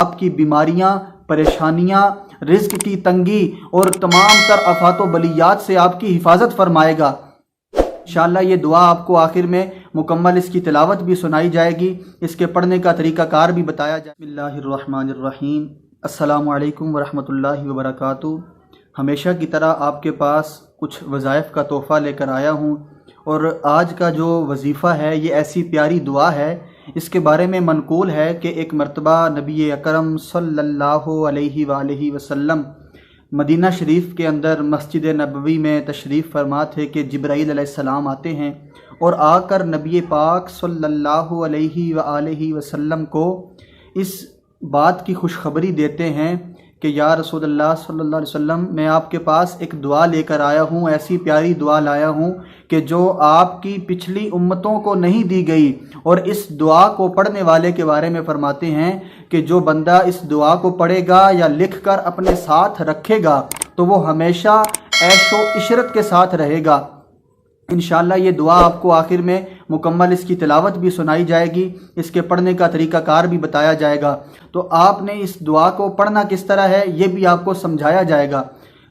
آپ کی بیماریاں، پریشانیاں، رزق کی تنگی اور تمام تر آفات و بلیات سے آپ کی حفاظت فرمائے گا۔ انشاءاللہ یہ دعا آپ کو آخر میں مکمل اس کی تلاوت بھی سنائی جائے گی، اس کے پڑھنے کا طریقہ کار بھی بتایا جائے گا۔ بسم اللہ الرحمن الرحیم۔ السلام علیکم ورحمۃ اللہ وبرکاتہ۔ ہمیشہ کی طرح آپ کے پاس کچھ وظائف کا تحفہ لے کر آیا ہوں، اور آج کا جو وظیفہ ہے یہ ایسی پیاری دعا ہے، اس کے بارے میں منقول ہے کہ ایک مرتبہ نبی اکرم صلی اللہ علیہ وآلہ وسلم مدینہ شریف کے اندر مسجد نبوی میں تشریف فرما تھے کہ جبرائیل علیہ السلام آتے ہیں اور آ کر نبی پاک صلی اللہ علیہ وآلہ وسلم کو اس بات کی خوشخبری دیتے ہیں کہ یا رسول اللہ صلی اللہ علیہ وسلم، میں آپ کے پاس ایک دعا لے کر آیا ہوں، ایسی پیاری دعا لایا ہوں کہ جو آپ کی پچھلی امتوں کو نہیں دی گئی، اور اس دعا کو پڑھنے والے کے بارے میں فرماتے ہیں کہ جو بندہ اس دعا کو پڑھے گا یا لکھ کر اپنے ساتھ رکھے گا تو وہ ہمیشہ عیش و عشرت کے ساتھ رہے گا۔ انشاءاللہ یہ دعا آپ کو آخر میں مکمل اس کی تلاوت بھی سنائی جائے گی، اس کے پڑھنے کا طریقہ کار بھی بتایا جائے گا۔ تو آپ نے اس دعا کو پڑھنا کس طرح ہے یہ بھی آپ کو سمجھایا جائے گا۔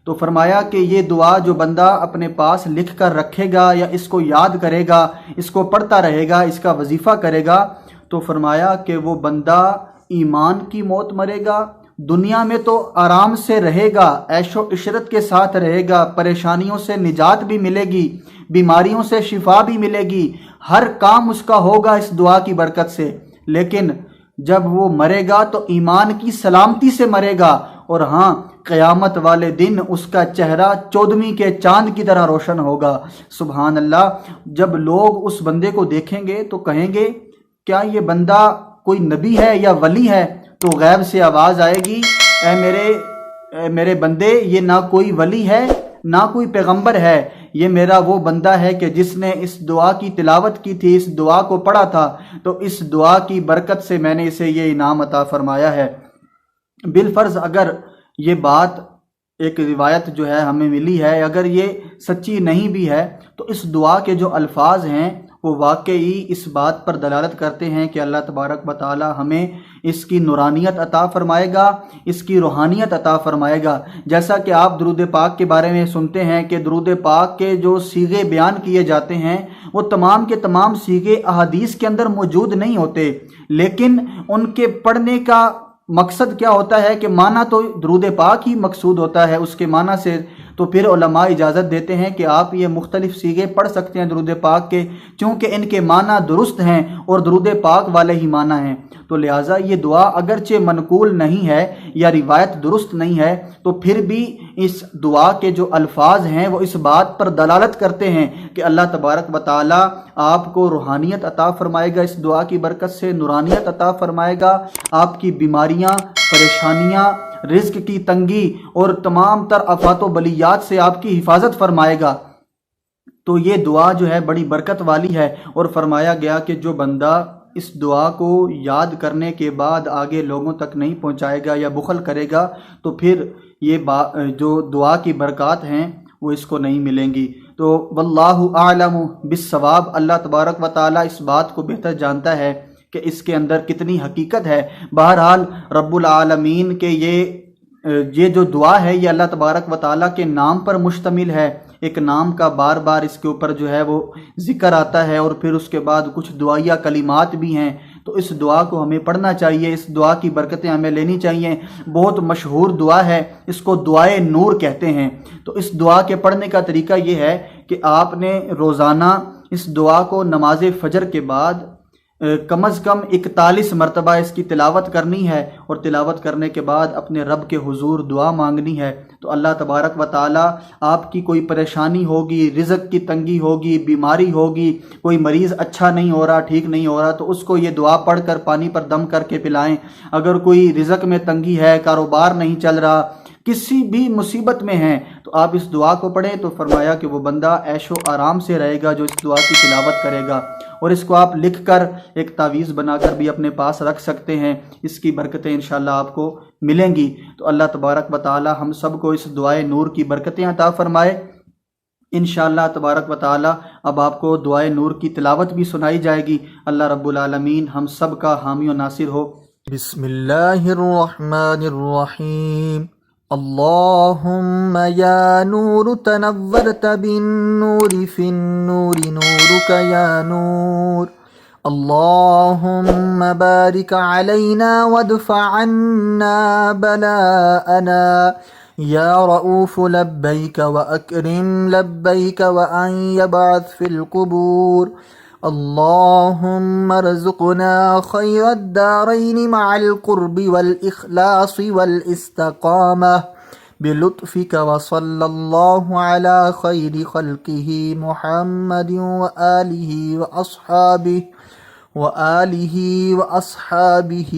تو فرمایا کہ یہ دعا جو بندہ اپنے پاس لکھ کر رکھے گا یا اس کو یاد کرے گا، اس کو پڑھتا رہے گا، اس کا وظیفہ کرے گا، تو فرمایا کہ وہ بندہ ایمان کی موت مرے گا، دنیا میں تو آرام سے رہے گا، عیش و عشرت کے ساتھ رہے گا، پریشانیوں سے نجات بھی ملے گی، بیماریوں سے شفا بھی ملے گی، ہر کام اس کا ہوگا اس دعا کی برکت سے۔ لیکن جب وہ مرے گا تو ایمان کی سلامتی سے مرے گا، اور ہاں قیامت والے دن اس کا چہرہ 14ویں کے چاند کی طرح روشن ہوگا۔ سبحان اللہ۔ جب لوگ اس بندے کو دیکھیں گے تو کہیں گے کیا یہ بندہ کوئی نبی ہے یا ولی ہے؟ تو غیب سے آواز آئے گی، اے میرے بندے، یہ نہ کوئی ولی ہے نہ کوئی پیغمبر ہے، یہ میرا وہ بندہ ہے کہ جس نے اس دعا کی تلاوت کی تھی، اس دعا کو پڑھا تھا، تو اس دعا کی برکت سے میں نے اسے یہ انعام عطا فرمایا ہے۔ بالفرض اگر یہ بات ایک روایت جو ہے ہمیں ملی ہے، اگر یہ سچی نہیں بھی ہے، تو اس دعا کے جو الفاظ ہیں وہ واقعی اس بات پر دلالت کرتے ہیں کہ اللہ تبارک و تعالی ہمیں اس کی نورانیت عطا فرمائے گا، اس کی روحانیت عطا فرمائے گا۔ جیسا کہ آپ درود پاک کے بارے میں سنتے ہیں کہ درود پاک کے جو صیغے بیان کیے جاتے ہیں وہ تمام کے تمام صیغے احادیث کے اندر موجود نہیں ہوتے، لیکن ان کے پڑھنے کا مقصد کیا ہوتا ہے کہ معنی تو درود پاک ہی مقصود ہوتا ہے اس کے معنی سے، تو پھر علماء اجازت دیتے ہیں کہ آپ یہ مختلف صیغے پڑھ سکتے ہیں درود پاک کے، چونکہ ان کے معنی درست ہیں اور درود پاک والے ہی معنی ہیں۔ تو لہٰذا یہ دعا اگرچہ منقول نہیں ہے یا روایت درست نہیں ہے، تو پھر بھی اس دعا کے جو الفاظ ہیں وہ اس بات پر دلالت کرتے ہیں کہ اللہ تبارک و تعالی آپ کو روحانیت عطا فرمائے گا، اس دعا کی برکت سے نورانیت عطا فرمائے گا، آپ کی بیماریاں، پریشانیاں، رزق کی تنگی اور تمام تر آفات و بلیات سے آپ کی حفاظت فرمائے گا۔ تو یہ دعا جو ہے بڑی برکت والی ہے، اور فرمایا گیا کہ جو بندہ اس دعا کو یاد کرنے کے بعد آگے لوگوں تک نہیں پہنچائے گا یا بخل کرے گا تو پھر یہ جو دعا کی برکات ہیں وہ اس کو نہیں ملیں گی۔ تو واللہ اعلم بالصواب، اللہ تبارک و تعالی اس بات کو بہتر جانتا ہے کہ اس کے اندر کتنی حقیقت ہے۔ بہرحال رب العالمین کے یہ جو دعا ہے یہ اللہ تبارک و تعالیٰ کے نام پر مشتمل ہے، ایک نام کا بار بار اس کے اوپر جو ہے وہ ذکر آتا ہے، اور پھر اس کے بعد کچھ دعائیہ کلمات بھی ہیں، تو اس دعا کو ہمیں پڑھنا چاہیے، اس دعا کی برکتیں ہمیں لینی چاہیے۔ بہت مشہور دعا ہے، اس کو دعائے نور کہتے ہیں۔ تو اس دعا کے پڑھنے کا طریقہ یہ ہے کہ آپ نے روزانہ اس دعا کو نماز فجر کے بعد کم از کم 41 مرتبہ اس کی تلاوت کرنی ہے، اور تلاوت کرنے کے بعد اپنے رب کے حضور دعا مانگنی ہے۔ تو اللہ تبارک و تعالی آپ کی کوئی پریشانی ہوگی، رزق کی تنگی ہوگی، بیماری ہوگی، کوئی مریض اچھا نہیں ہو رہا، ٹھیک نہیں ہو رہا، تو اس کو یہ دعا پڑھ کر پانی پر دم کر کے پلائیں۔ اگر کوئی رزق میں تنگی ہے، کاروبار نہیں چل رہا، کسی بھی مصیبت میں ہیں، تو آپ اس دعا کو پڑھیں، تو فرمایا کہ وہ بندہ عیش و آرام سے رہے گا جو اس دعا کی تلاوت کرے گا۔ اور اس کو آپ لکھ کر ایک تعویذ بنا کر بھی اپنے پاس رکھ سکتے ہیں، اس کی برکتیں انشاءاللہ آپ کو ملیں گی۔ تو اللہ تبارک و تعالی ہم سب کو اس دعائے نور کی برکتیں عطا فرمائے۔ انشاءاللہ تبارک و تعالی اب آپ کو دعائے نور کی تلاوت بھی سنائی جائے گی۔ اللہ رب العالمین ہم سب کا حامی و ناصر ہو۔ بسم اللہ الرحمن الرحیم اللہم یا نور تنورت بالنور فی النور نورک یا نور اللہم بارک علینا وادفع عنا بلاءنا یا رؤوف لبیک واکرم لبیک وان یبعث فی القبور اللهم ارزقنا خير الدارين مع القرب والإخلاص والاستقامة بلطفك وصلى الله على خير خلقه محمد وآله وأصحابه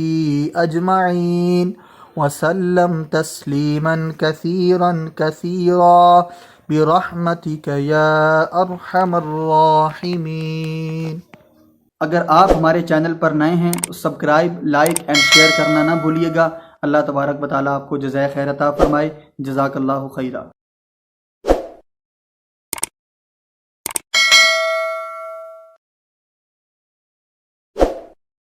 أجمعين وسلم تسليما كثيرا كثيرا برحمتک یا ارحم الراحمین۔ اگر آپ ہمارے چینل پر نئے ہیں تو سبسکرائب، لائک اینڈ شیئر کرنا نہ بھولیے گا۔ اللہ تبارک و تعالیٰ آپ کو جزائے خیر عطا فرمائے۔ جزاک اللہ خیرہ۔